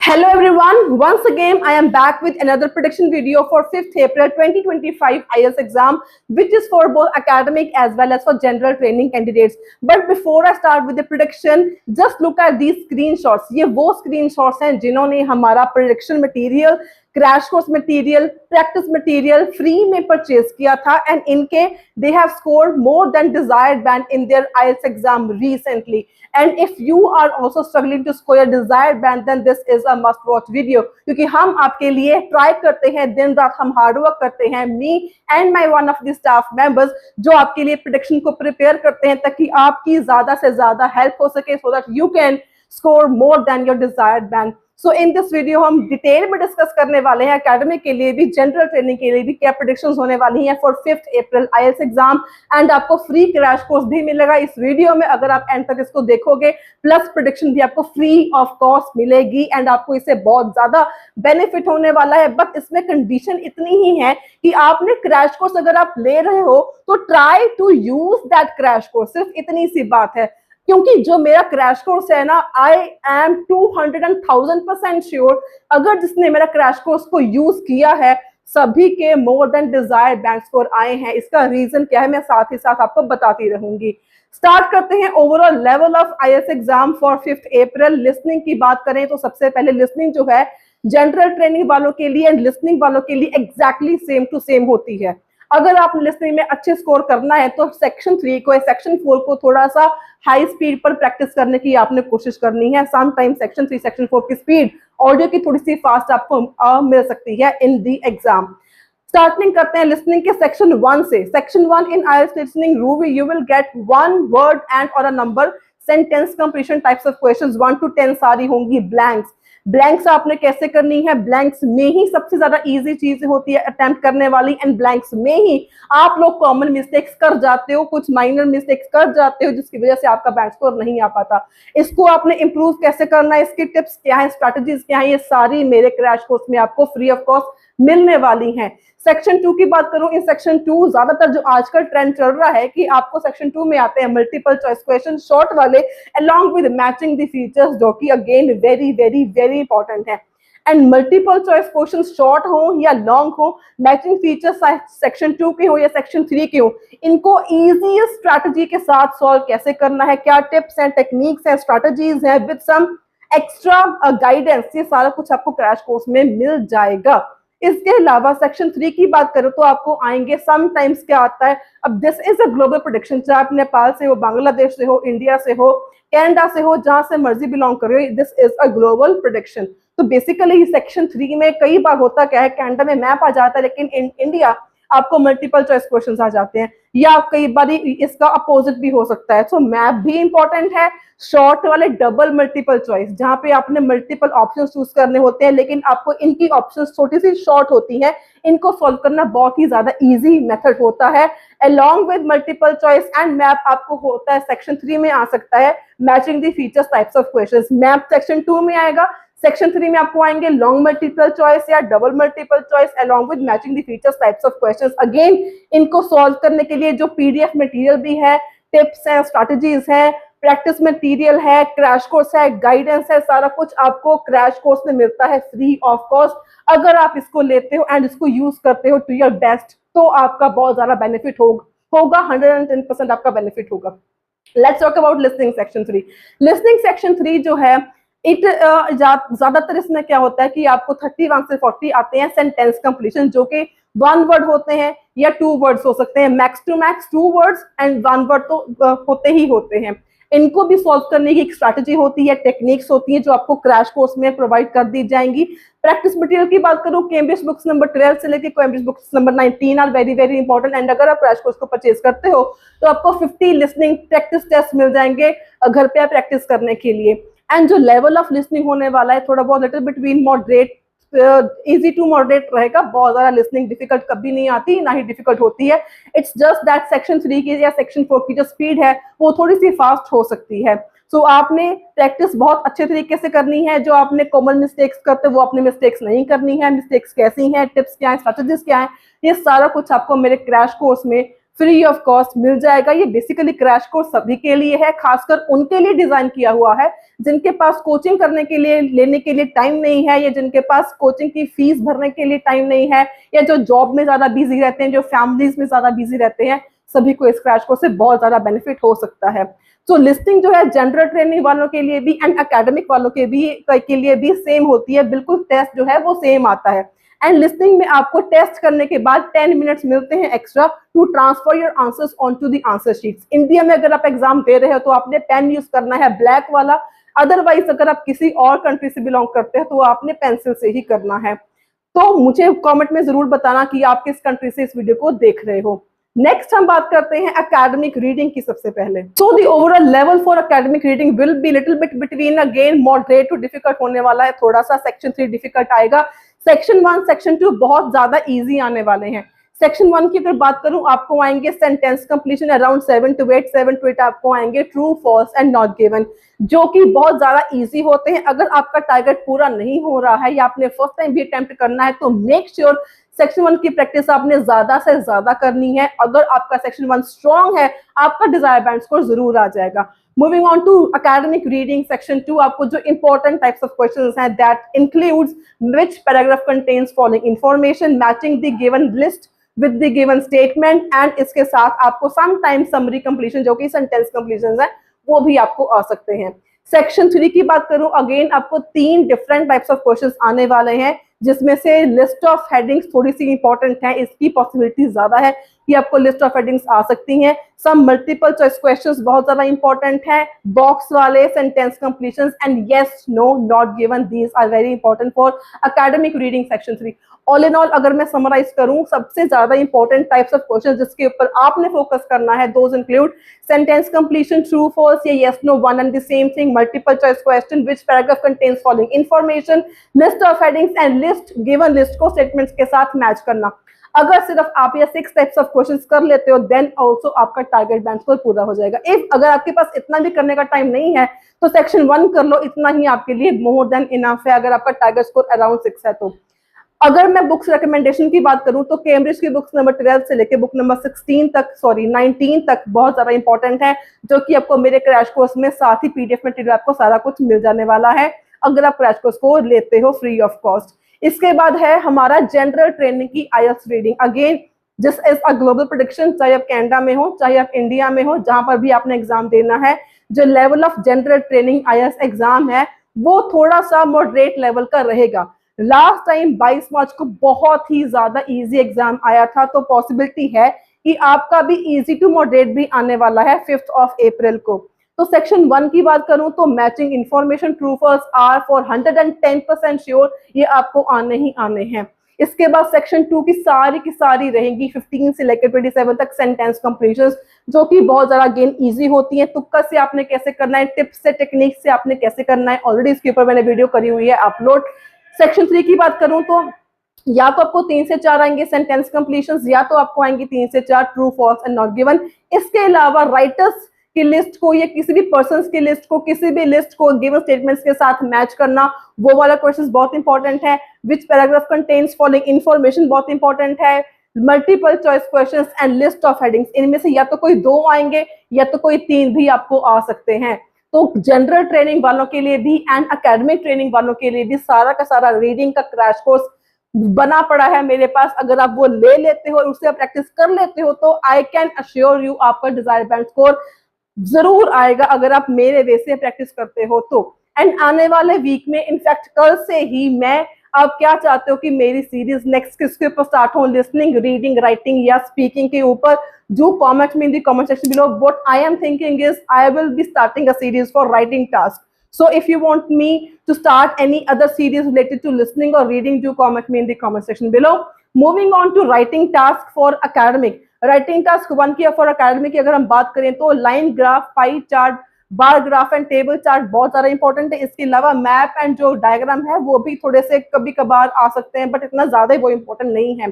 Hello everyone, once again I am back with another prediction video for 5th April 2025 IELTS exam, which is for both academic as well as for general training candidates. But before I start with the prediction, just look at these screenshots. ये वो screenshots हैं जिन्होंने हमारा prediction material, crash course material, practice material free में purchase किया था and इनके they have scored more than desired band in their IELTS exam recently. And if you are also struggling to score desired band then this is a must watch video, क्योंकि हम आपके लिए try करते हैं, दिन रात हम हार्ड वर्क करते हैं, me and my one of the staff members जो आपके लिए प्रेडिक्शन को प्रिपेयर करते हैं ताकि आपकी ज्यादा से ज्यादा हेल्प हो सके so that you can score more than your desired band. So in this video हम डिटेल में डिस्कस करने वाले हैं एकेडमिक के लिए भी, जनरल ट्रेनिंग के लिए भी क्या प्रेडिक्शंस होने वाली हैं for 5th April IELTS exam. And आपको फ्री क्रैश कोर्स भी मिलेगा इस वीडियो में अगर आप एंड तक इसको देखोगे, प्लस प्रेडिक्शन भी आपको फ्री ऑफ कॉस्ट मिलेगी एंड आपको इससे बहुत ज्यादा बेनिफिट होने वाला है. बट इसमें कंडीशन इतनी ही है कि आपने क्रैश कोर्स अगर आप ले रहे हो तो try to use that crash course, सिर्फ इतनी सी बात है. क्योंकि जो मेरा क्रैश कोर्स है ना, आई एम 200,000% श्योर अगर जिसने मेरा क्रैश कोर्स को यूज किया है सभी के मोर देन डिजायर्ड बैंड स्कोर आए हैं. इसका रीजन क्या है मैं साथ ही साथ आपको बताती रहूंगी. स्टार्ट करते हैं overall level of IELTS exam for 5th April. Listening की बात करें तो सबसे पहले लिसनिंग जो है जनरल ट्रेनिंग वालों के लिए एंड लिसनिंग वालों के लिए एग्जैक्टली सेम टू सेम होती है. अगर आप लिसनिंग में अच्छे स्कोर करना है तो सेक्शन 3 को सेक्शन 4 को थोड़ा सा हाई स्पीड पर प्रैक्टिस करने की आपने कोशिश करनी है. सम टाइम सेक्शन 3 सेक्शन 4 की स्पीड ऑडियो की थोड़ी सी फास्ट आपको मिल सकती है इन दी एग्जाम. स्टार्टिंग करते हैं लिसनिंग के सेक्शन 1 से. सेक्शन 1 इन आईएलटीएस लिसनिंग रूबी you will get one word and और a number sentence completion types of questions 1 to 10 सारी होंगी ब्लैंक्स. ब्लैंक्स आपने कैसे करनी है, ब्लैंक्स में ही सबसे ज्यादा इजी चीज होती है अटेम्प्ट करने वाली एंड ब्लैंक्स में ही आप लोग कॉमन मिस्टेक्स कर जाते हो, कुछ माइनर मिस्टेक्स कर जाते हो जिसकी वजह से आपका बैंक स्कोर नहीं आ पाता. इसको आपने इंप्रूव कैसे करना है, इसकी टिप्स क्या है, स्ट्रैटेजीज क्या है, ये सारी मेरे क्रैश कोर्स में आपको फ्री ऑफ कॉस्ट मिलने वाली हैं. सेक्शन 2 की बात करूं, इन सेक्शन 2 ज्यादातर जो आजकल ट्रेंड चल रहा है कि आपको सेक्शन 2 में आते हैं मल्टीपल चॉइस क्वेश्चन शॉर्ट वाले along with matching the features, जो कि again very very very important है. And multiple choice question short हो या लॉन्ग हो, मैचिंग फीचर्स सेक्शन 2 के हो या सेक्शन 3 के हो, इनको इजीएस्ट स्ट्रैटेजी के साथ सॉल्व कैसे करना है, क्या tips and techniques and strategies हैं विद सम एक्स्ट्रा गाइडेंस, ये सारा कुछ आपको क्रैश कोर्स में मिल जाएगा. इसके अलावा सेक्शन 3 की बात करो तो आपको आएंगे समटाइम्स क्या आता है. अब this is a global prediction, चाहे आप नेपाल से हो, बांग्लादेश से हो, इंडिया से हो, कनाडा से हो, जहां से मर्जी बिलोंग कर रहे हो, this is a global prediction. तो बेसिकली सेक्शन 3 में कई बार होता क्या है, कनाडा में मैप आ जाता है लेकिन इन इंडिया आपको मल्टीपल चॉइस क्वेश्चंस आ जाते हैं, या कई बार इसका अपोजिट भी हो सकता है. तो मैप भी इंपॉर्टेंट है. शॉर्ट वाले डबल मल्टीपल चॉइस जहां पे आपने मल्टीपल ऑप्शन चूज करने होते हैं लेकिन आपको इनकी ऑप्शंस छोटी सी शॉर्ट होती हैं, इनको सॉल्व करना बहुत ही ज्यादा इजी मेथड होता है. along with multiple choice and map आपको होता है सेक्शन 3 में आ सकता है matching the features types of questions. Map section 2 में आएगा, सेक्शन 3 में आपको आएंगे लॉन्ग मल्टीपल चॉइस या double multiple choice along with matching the features types of questions. Again इनको सॉल्व करने के लिए जो पीडीएफ मटेरियल भी है, टिप्स हैं, स्ट्रैटेजीज हैं, प्रैक्टिस मटेरियल है, क्रैश कोर्स है, गाइडेंस है, सारा कुछ आपको क्रैश कोर्स में मिलता है फ्री ऑफ कॉस्ट. अगर आप इसको लेते हो एंड इसको यूज करते हो टू योर बेस्ट तो आपका बहुत ज्यादा बेनिफिट होगा 110% आपका बेनिफिट होगा. Let's talk about listening section 3. Listening section 3 जो है इट ज्यादातर इसमें क्या होता है कि आपको 31 से 40 आते हैं सेंटेंस कंप्लीशन, जो कि 1 वर्ड होते हैं या 2 वर्ड्स हो सकते हैं, max to max 2 words and 1 word तो होते ही होते हैं. इनको भी सॉल्व करने की एक स्ट्रैटेजी होती है, टेक्निक्स होती है जो आपको क्रैश कोर्स में प्रोवाइड कर दी जाएंगी. प्रैक्टिस मटेरियल की बात करूं, कैम्ब्रिज बुक्स नंबर 12 से लेकर Cambridge books number 19 are very very important. And अगर आप क्रैश कोर्स को परचेज करते हो तो आपको 50 लिसनिंग प्रैक्टिस टेस्ट मिल जाएंगे घर पे प्रैक्टिस करने के लिए. एंड जो लेवल ऑफ लिसनिंग होने वाला है थोड़ा बहुत little between moderate easy to moderate रहेगा. बहुत ज्यादा लिसनिंग डिफिकल्ट कभी नहीं आती, ना ही डिफिकल्ट होती है. इट्स जस्ट दैट सेक्शन 3 की या सेक्शन 4 की जो स्पीड है वो थोड़ी सी फास्ट हो सकती है. सो आपने प्रैक्टिस बहुत अच्छे तरीके से करनी है. जो आपने कॉमन मिस्टेक्स करते वो अपनी मिस्टेक्स नहीं करनी है. मिस्टेक्स कैसी हैं, टिप्स क्या है, स्ट्रैटेजीज क्या है, ये सारा कुछ आपको मेरे क्रैश कोर्स में फ्री ऑफ कॉस्ट मिल जाएगा। ये बेसिकली क्रैश कोर्स सभी के लिए है, खासकर उनके लिए डिजाइन किया हुआ है जिनके पास कोचिंग करने के लिए लेने के लिए टाइम नहीं है, या जिनके पास कोचिंग की फीस भरने के लिए टाइम नहीं है, या जो जॉब में ज्यादा बिजी रहते हैं, जो फैमिलीज में ज्यादा बिजी रहते हैं, सभी को इस क्रैश कोर्स से बहुत ज्यादा बेनिफिट हो सकता है। तो लिस्टिंग जो है जनरल ट्रेनिंग वालों के लिए भी एंड एकेडमिक वालों के लिए भी सेम होती है, बिल्कुल टेस्ट जो है वो सेम आता है। एंड लिस्निंग में आपको टेस्ट करने के बाद 10 मिनट्स मिलते हैं extra to transfer your answers onto the answer sheets. India में अगर आप एग्जाम दे रहे हो तो आपने पेन यूज करना है, ब्लैक वाला। अदरवाइज अगर आप किसी और कंट्री से बिलोंग करते हैं तो आपने पेंसिल से ही करना है। तो मुझे कमेंट में जरूर बताना कि आप किस कंट्री से इस वीडियो को देख रहे हो। नेक्स्ट हम बात करते हैं एकेडमिक रीडिंग की सबसे पहले। So the overall level for academic reading will be little bit between, again moderate to difficult होने वाला है, थोड़ा सा सेक्शन 3 डिफिकल्ट आएगा, सेक्शन 1 सेक्शन 2 बहुत ज्यादा इजी आने वाले हैं। सेक्शन 1 की अगर बात करूं, आपको आएंगे सेंटेंस कंप्लीशन अराउंड 7 to 8 आपको आएंगे true false and not given, जो कि बहुत ज्यादा इजी होते हैं। अगर आपका टारगेट पूरा नहीं हो रहा है या आपने फर्स्ट टाइम भी अटेम्प्ट करना है तो मेक श्योर सेक्शन 1 की प्रैक्टिस आपने ज्यादा से ज्यादा करनी है। अगर आपका सेक्शन 1 स्ट्रॉन्ग है, आपका डिजायर बैंड स्कोर जरूर आ जाएगा। Moving on to academic reading section 2, आपको जो इंपॉर्टेंट टाइप्स ऑफ क्वेश्चंस हैं, that includes which paragraph contains following information, matching the given list with the given statement, and इसके साथ आपको सम टाइम समरी कंप्लीशन, जो कि सेंटेंस कंप्लीशन है, वो भी आपको आ सकते हैं। सेक्शन 3 की बात करूं, अगेन आपको 3 डिफरेंट टाइप्स ऑफ क्वेश्चंस आने वाले हैं, जिसमें से लिस्ट ऑफ हेडिंग्स थोड़ी सी इंपॉर्टेंट है, इसकी पॉसिबिलिटी ज्यादा है कि आपको लिस्ट ऑफ हेडिंग्स आ सकती हैं। सम मल्टीपल चॉइस क्वेश्चंस बहुत ज्यादा इंपॉर्टेंट है, बॉक्स वाले, sentence completions and yes no not given, these are very important for academic reading section 3। All in all अगर मैं समराइज करूं, सबसे ज्यादा इंपॉर्टेंट टाइप्स ऑफ क्वेश्चंस जिसके ऊपर आपने फोकस करना है, those include sentence completion, true false या yes no, one and the same thing, multiple choice question, which paragraph contains following information, list of headings and list given list को statements के साथ match करना। अगर सिर्फ आप ये 6 टाइप्स ऑफ क्वेश्चंस कर लेते हो, देन आल्सो आपका टारगेट बैंड स्कोर पूरा हो जाएगा। इफ अगर आपके पास इतना भी करने का टाइम नहीं है तो सेक्शन 1 कर लो, इतना ही आपके लिए मोर देन इनफ है, अगर आपका टारगेट स्कोर अराउंड 6 है तो। अगर मैं बुक्स रिकमेंडेशन की बात करूं तो कैम्ब्रिज की बुक्स नंबर 12 से लेके बुक नंबर 19 तक बहुत ज्यादा इंपॉर्टेंट है, जो कि आपको मेरे क्रैश कोर्स में साथ ही पीडीएफ मटेरियल आपको सारा कुछ मिल जाने वाला है अगर आप क्रैश कोर्स को लेते हो फ्री ऑफ कॉस्ट। इसके बाद है हमारा जनरल ट्रेनिंग की IELTS reading. Again this is a global prediction, चाहे आप कनाडा में हो चाहे आप इंडिया में हो, जहां पर भी आपने एग्जाम देना है, जो level of general training IELTS exam है वो थोड़ा सा मॉडरेट लेवल का रहेगा। लास्ट टाइम 22 मार्च को बहुत ही ज्यादा इजी एग्जाम आया था, तो पॉसिबिलिटी है कि आपका भी इजी टू मॉडरेट भी आने वाला है 5 अप्रैल को। तो सेक्शन 1 की बात करूं तो matching information, true false are for 110% sure, ये आपको आने ही आने हैं। इसके बाद सेक्शन 2 की सारी रहेंगी 15 से लेकर 27 तक सेंटेंस कंप्लीशंस, जो कि बहुत ज्यादा अगेन इजी होती है। तुक्का से आपने कैसे करना है, टिप्स से टेक्निक से आपने कैसे करना है, ऑलरेडी इसके ऊपर मैंने वीडियो करी हुई है अपलोड। सेक्शन 3 की बात करूं तो या तो आपको 3 से 4 आएंगे सेंटेंस कंप्लीशंस, या तो आपको आएंगे 3 से 4 true false and not given. इसके अलावा राइटर्स की लिस्ट को या किसी भी पर्सन्स की लिस्ट को, किसी भी लिस्ट को गिवन स्टेटमेंट्स के साथ मैच करना, वो वाला क्वेश्चन बहुत इंपॉर्टेंट है। विच पैराग्राफ कंटेन्स फॉलोइंग इंफॉर्मेशन बहुत इंपॉर्टेंट है। Multiple choice questions and list of headings, इनमें से या तो कोई 2 आएंगे या तो कोई 3 भी आपको आ सकते हैं। तो जनरल ट्रेनिंग वालों के लिए भी एंड एकेडमिक ट्रेनिंग वालों के लिए भी सारा का सारा रीडिंग का क्रैश कोर्स बना पड़ा है मेरे पास। अगर आप वो ले लेते हो और उससे प्रैक्टिस कर लेते हो तो आई कैन अश्योर यू आपका डिजायर बैंड स्कोर जरूर आएगा, अगर आप मेरे वे से प्रैक्टिस करते हो तो। एंड आने वाले वीक में, इनफैक्ट कल से ही मैं, आप क्या चाहते हो कि मेरी सीरीज नेक्स्ट किसके ऊपर स्टार्ट हो, लिसनिंग, रीडिंग, राइटिंग या स्पीकिंग के ऊपर, do comment me in the comment section below. What I am thinking is I will be starting a series for writing task. So if you want me to start any other series related to listening or reading, do comment me in the comment section below. Moving on to writing task for academic. Writing task 1 की for academic की अगर हम बात करें तो line graph, pie chart, bar graph and table chart बहुत ज्यादा important है। इसके अलावा मैप एंड जो डायग्राम है वो भी थोड़े से कभी कभार आ सकते हैं, बट इतना ज्यादा वो इंपॉर्टेंट नहीं है।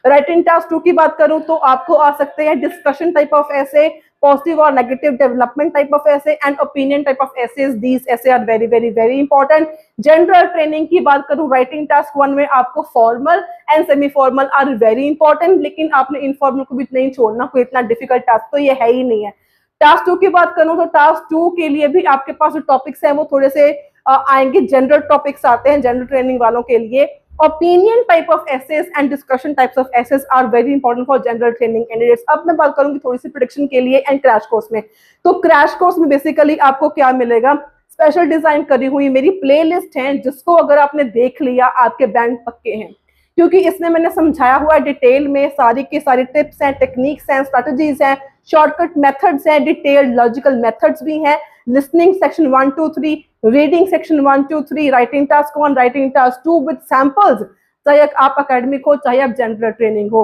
राइटिंग टास्क 2 की बात करूं तो आपको आ सकते हैं डिस्कशन टाइप ऑफ ऐसे, positive or negative development type of essay, and opinion type of essays. These essay are very important. General training की बात करूँ, writing task 1 में आपको formal and semi formal are very important, लेकिन आपने informal को भी नहीं छोड़ना, कोई इतना difficult task तो ये है ही नहीं है। टास्क 2 की बात करूं तो टास्क 2 के लिए भी आपके पास जो टॉपिक्स हैं वो थोड़े से आएंगे, जनरल टॉपिक्स आते हैं जनरल ट्रेनिंग वालों के लिए। Opinion type of essays and discussion types of essays are very important for general training candidates. अब मैं बात करूंगी थोड़ी सी प्रेडिक्शन के लिए एंड क्रैश कोर्स में। तो क्रैश कोर्स में बेसिकली आपको क्या मिलेगा, स्पेशल डिजाइन करी हुई मेरी प्ले लिस्ट है, जिसको अगर आपने देख लिया आपके बैंक पक्के हैं, क्योंकि इसमें मैंने समझाया हुआ डिटेल में सारी की सारी टिप्स हैं, टेक्निक्स हैं, स्ट्रेटजीज हैं, शॉर्टकट मेथड्स हैं, डिटेल्ड लॉजिकल मेथड्स भी हैं, listening section 1 2 3, reading section 1 2 3, writing task 1, writing task 2 with samples, चाहे आप अकेडमिक हो चाहे आप जनरल ट्रेनिंग हो।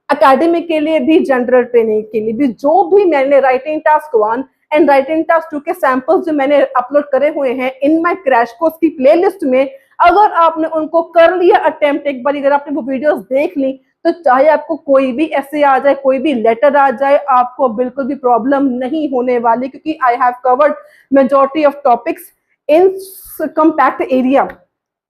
अकेडमिक के लिए भी जनरल ट्रेनिंग के लिए भी जो भी मैंने writing task 1 and writing task 2 के सैंपल्स जो मैंने अपलोड करे हुए हैं इन माय क्रैश कोर्स की प्लेलिस्ट में, अगर आपने उनको कर लिया अटेम्प्ट, एक बार अगर आपने वो वीडियोस देख ली, तो चाहे आपको कोई भी ऐसे आ जाए, कोई भी लेटर आ जाए, आपको बिल्कुल भी प्रॉब्लम नहीं होने वाली, क्योंकि I have covered majority of topics in compact area,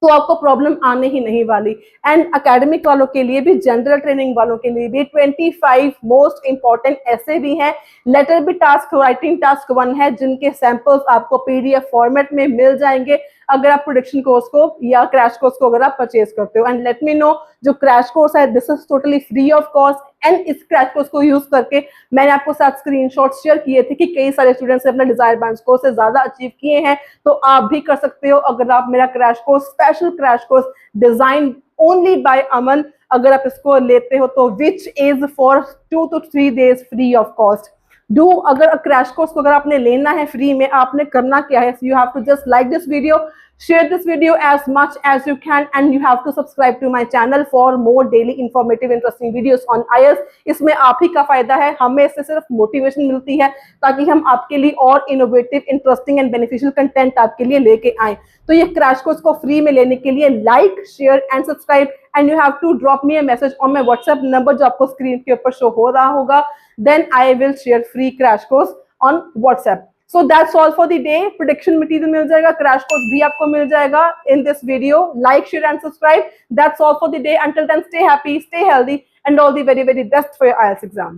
तो आपको प्रॉब्लम आने ही नहीं वाली। एंड एकेडमिक वालों के लिए भी, जनरल ट्रेनिंग वालों के लिए भी 25 मोस्ट इंपॉर्टेंट ऐसे भी हैं। लेटर भी टास्क राइटिंग टास्क 1 है, जिनके सैंपल्स आपको पीडीएफ फॉर्मेट में मिल जाएंगे अगर आप प्रोडक्शन कोर्स को या क्रैश कोर्स को अगर आप परचेज करते हो। एंड लेट मी नो, जो क्रैश कोर्स है this is totally free of cost, and इस क्रैश कोर्स को यूज करके मैंने आपको साथ स्क्रीनशॉट शेयर किए थे कि कई सारे स्टूडेंट्स ने अपना डिजायर बैंड स्कोर से ज्यादा अचीव किए हैं, तो आप भी कर सकते हो अगर आप मेरा crash course, special crash course design only by Aman, अगर आप इसको लेते हो तो, which is for 2 to 3 days free of cost. Do, अगर क्रैश कोर्स को अगर आपने लेना है फ्री में, आपने करना क्या है, you have to just like this video, share this video as much as you can, and you have to subscribe to my channel for more daily informative interesting videos on IELTS। इसमें आप ही का फायदा है, हमें इससे सिर्फ motivation मिलती है ताकि हम आपके लिए और innovative, interesting and beneficial content आपके लिए लेके आए। तो ये क्रैश कोर्स को फ्री में लेने के लिए like, share and subscribe, and you have to drop me a message on my WhatsApp number जो आपको स्क्रीन के ऊपर शो हो रहा होगा, then I will share free crash course on WhatsApp. So that's all for the day। Prediction material मिल जाएगा, crash course भी आपको मिल जाएगा in this video. Like, share and subscribe. That's all for the day। Until then, stay happy, stay healthy, and all the very best for your IELTS exam।